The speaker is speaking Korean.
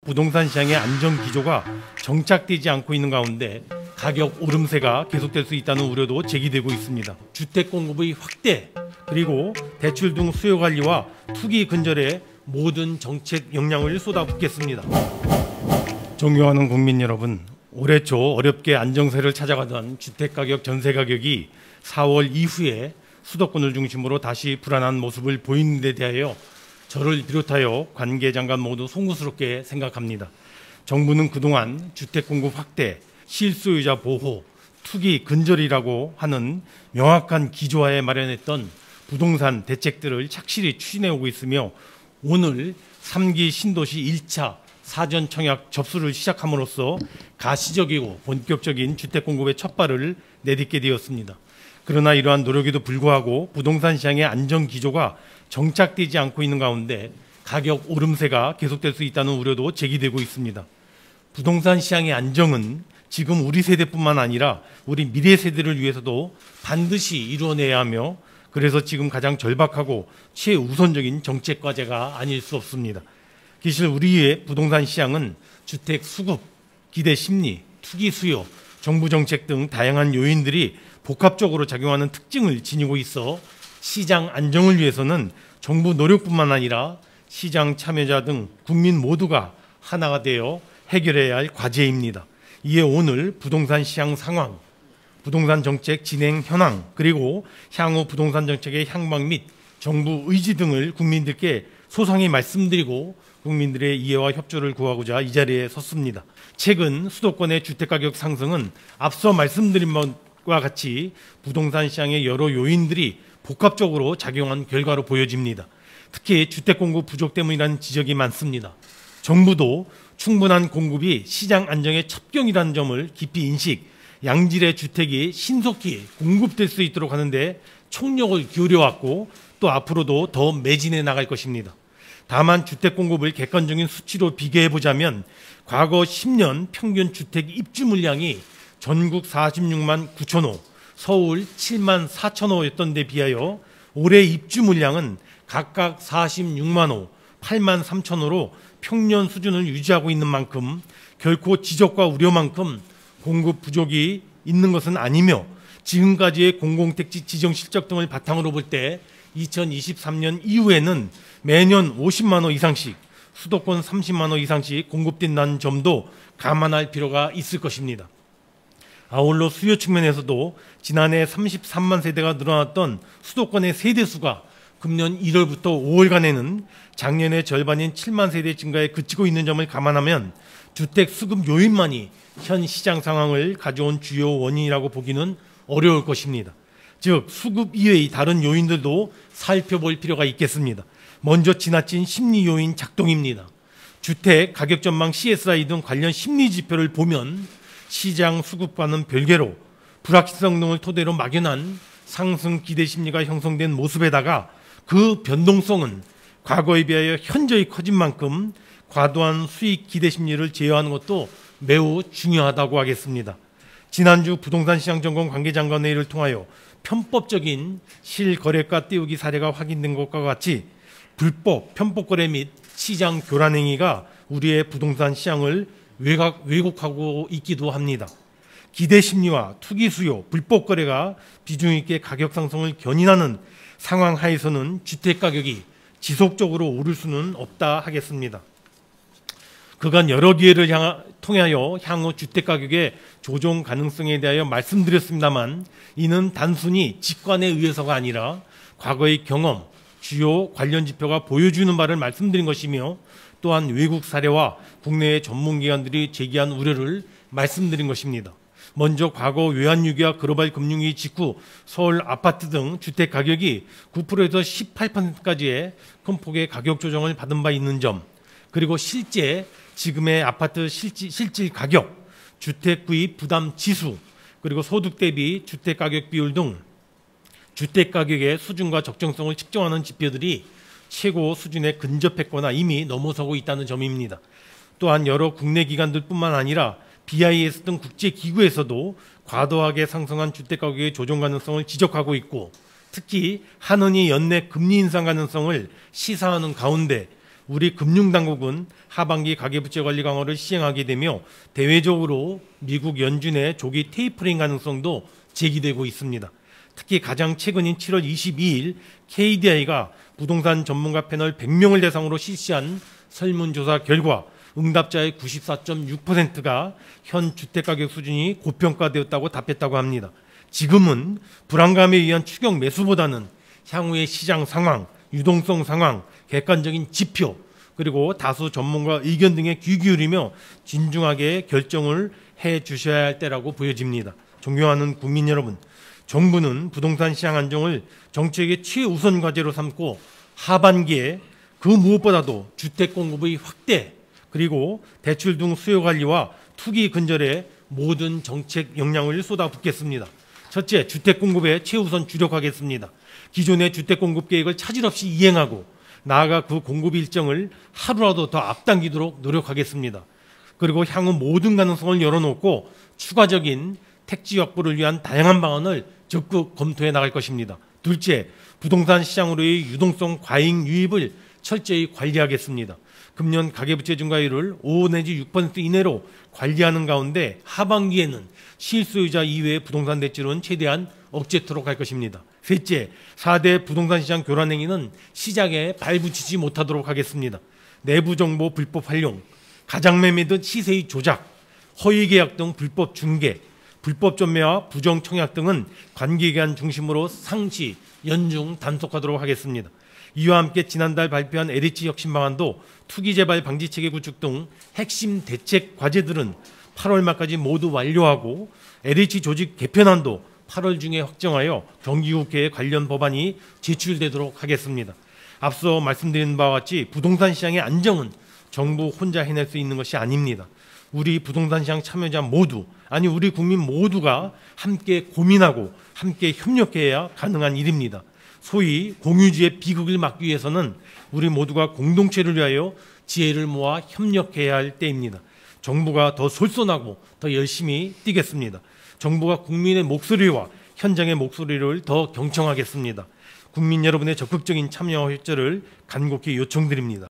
부동산 시장의 안정 기조가 정착되지 않고 있는 가운데 가격 오름세가 계속될 수 있다는 우려도 제기되고 있습니다. 주택 공급의 확대, 그리고 대출 등 수요 관리와 투기 근절에 모든 정책 역량을 쏟아붓겠습니다. 존경하는 국민 여러분, 올해 초 어렵게 안정세를 찾아가던 주택가격, 전세가격이 4월 이후에 수도권을 중심으로 다시 불안한 모습을 보이는 데 대하여 저를 비롯하여 관계장관 모두 송구스럽게 생각합니다. 정부는 그동안 주택 공급 확대, 실소유자 보호, 투기 근절이라고 하는 명확한 기조하에 마련했던 부동산 대책들을 착실히 추진해오고 있으며 오늘 3기 신도시 1차 사전 청약 접수를 시작함으로써 가시적이고 본격적인 주택 공급의 첫발을 내딛게 되었습니다. 그러나 이러한 노력에도 불구하고 부동산 시장의 안정 기조가 정착되지 않고 있는 가운데 가격 오름세가 계속될 수 있다는 우려도 제기되고 있습니다. 부동산 시장의 안정은 지금 우리 세대뿐만 아니라 우리 미래 세대를 위해서도 반드시 이루어내야 하며, 그래서 지금 가장 절박하고 최우선적인 정책 과제가 아닐 수 없습니다. 사실 우리의 부동산 시장은 주택 수급, 기대 심리, 투기 수요, 정부 정책 등 다양한 요인들이 복합적으로 작용하는 특징을 지니고 있어 시장 안정을 위해서는 정부 노력뿐만 아니라 시장 참여자 등 국민 모두가 하나가 되어 해결해야 할 과제입니다. 이에 오늘 부동산 시장 상황, 부동산 정책 진행 현황, 그리고 향후 부동산 정책의 향방 및 정부 의지 등을 국민들께 소상히 말씀드리고 국민들의 이해와 협조를 구하고자 이 자리에 섰습니다. 최근 수도권의 주택가격 상승은 앞서 말씀드린 것과 같이 부동산 시장의 여러 요인들이 복합적으로 작용한 결과로 보여집니다. 특히 주택 공급 부족 때문이라는 지적이 많습니다. 정부도 충분한 공급이 시장 안정의 첩경이라는 점을 깊이 인식, 양질의 주택이 신속히 공급될 수 있도록 하는데 총력을 기울여왔고 또 앞으로도 더 매진해 나갈 것입니다. 다만 주택 공급을 객관적인 수치로 비교해보자면 과거 10년 평균 주택 입주 물량이 전국 46만 9천 호, 서울 7만 4천 호였던 데 비하여 올해 입주 물량은 각각 46만 호, 8만 3천 호로 평년 수준을 유지하고 있는 만큼 결코 지적과 우려만큼 공급 부족이 있는 것은 아니며, 지금까지의 공공택지 지정 실적 등을 바탕으로 볼 때 2023년 이후에는 매년 50만 호 이상씩, 수도권 30만 호 이상씩 공급된다는 점도 감안할 필요가 있을 것입니다. 아울러 수요 측면에서도 지난해 33만 세대가 늘어났던 수도권의 세대 수가 금년 1월부터 5월간에는 작년의 절반인 7만 세대 증가에 그치고 있는 점을 감안하면 주택 수급 요인만이 현 시장 상황을 가져온 주요 원인이라고 보기는 어려울 것입니다. 즉 수급 이외의 다른 요인들도 살펴볼 필요가 있겠습니다. 먼저 지나친 심리 요인 작동입니다. 주택 가격 전망 CSI 등 관련 심리 지표를 보면 시장 수급과는 별개로 불확실성 등을 토대로 막연한 상승 기대 심리가 형성된 모습에다가 그 변동성은 과거에 비하여 현저히 커진 만큼 과도한 수익 기대 심리를 제어하는 것도 매우 중요하다고 하겠습니다. 지난주 부동산 시장 점검 관계장관 회의를 통하여 편법적인 실거래가 띄우기 사례가 확인된 것과 같이 불법, 편법 거래 및 시장 교란 행위가 우리의 부동산 시장을 왜곡하고 있기도 합니다. 기대 심리와 투기 수요, 불법 거래가 비중 있게 가격 상승을 견인하는 상황 하에서는 주택 가격이 지속적으로 오를 수는 없다 하겠습니다. 그간 여러 기회를 통하여 향후 주택 가격의 조정 가능성에 대하여 말씀드렸습니다만 이는 단순히 직관에 의해서가 아니라 과거의 경험, 주요 관련 지표가 보여주는 바를 말씀드린 것이며, 또한 외국 사례와 국내의 전문기관들이 제기한 우려를 말씀드린 것입니다. 먼저 과거 외환위기와 글로벌 금융위기 직후 서울 아파트 등 주택 가격이 9%에서 18%까지의 큰 폭의 가격 조정을 받은 바 있는 점, 그리고 실제 지금의 아파트 실질 가격, 주택 구입 부담 지수, 그리고 소득 대비 주택 가격 비율 등 주택 가격의 수준과 적정성을 측정하는 지표들이 최고 수준에 근접했거나 이미 넘어서고 있다는 점입니다. 또한 여러 국내 기관들뿐만 아니라 BIS 등 국제기구에서도 과도하게 상승한 주택가격의 조정 가능성을 지적하고 있고, 특히 한은이 연내 금리 인상 가능성을 시사하는 가운데 우리 금융당국은 하반기 가계부채 관리 강화를 시행하게 되며 대외적으로 미국 연준의 조기 테이퍼링 가능성도 제기되고 있습니다. 특히 가장 최근인 7월 22일 KDI가 부동산 전문가 패널 100명을 대상으로 실시한 설문조사 결과 응답자의 94.6%가 현 주택가격 수준이 고평가되었다고 답했다고 합니다. 지금은 불안감에 의한 추격 매수보다는 향후의 시장 상황, 유동성 상황, 객관적인 지표, 그리고 다수 전문가 의견 등에 귀 기울이며 진중하게 결정을 해 주셔야 할 때라고 보여집니다. 존경하는 국민 여러분, 정부는 부동산 시장 안정을 정책의 최우선 과제로 삼고 하반기에 그 무엇보다도 주택 공급의 확대, 그리고 대출 등 수요 관리와 투기 근절에 모든 정책 역량을 쏟아붓겠습니다. 첫째, 주택 공급에 최우선 주력하겠습니다. 기존의 주택 공급 계획을 차질 없이 이행하고 나아가 그 공급 일정을 하루라도 더 앞당기도록 노력하겠습니다. 그리고 향후 모든 가능성을 열어놓고 추가적인 택지 확보를 위한 다양한 방안을 적극 검토해 나갈 것입니다. 둘째, 부동산 시장으로의 유동성 과잉 유입을 철저히 관리하겠습니다. 금년 가계부채 증가율을 5 내지 6% 이내로 관리하는 가운데 하반기에는 실수요자 이외의 부동산 대출은 최대한 억제토록 할 것입니다. 셋째, 4대 부동산 시장 교란 행위는 시장에 발붙이지 못하도록 하겠습니다. 내부 정보 불법 활용, 가장매매 등 시세의 조작, 허위 계약 등 불법 중개, 불법 전매와 부정 청약 등은 관계기관 중심으로 상시, 연중 단속하도록 하겠습니다. 이와 함께 지난달 발표한 LH 혁신 방안도 투기 재발 방지 체계 구축 등 핵심 대책 과제들은 8월 말까지 모두 완료하고 LH 조직 개편안도 8월 중에 확정하여 정기국회에 관련 법안이 제출되도록 하겠습니다. 앞서 말씀드린 바와 같이 부동산 시장의 안정은 정부 혼자 해낼 수 있는 것이 아닙니다. 우리 부동산 시장 참여자 모두, 아니 우리 국민 모두가 함께 고민하고 함께 협력해야 가능한 일입니다. 소위 공유주의 비극을 막기 위해서는 우리 모두가 공동체를 위하여 지혜를 모아 협력해야 할 때입니다. 정부가 더 솔선하고 더 열심히 뛰겠습니다. 정부가 국민의 목소리와 현장의 목소리를 더 경청하겠습니다. 국민 여러분의 적극적인 참여와 협조를 간곡히 요청드립니다.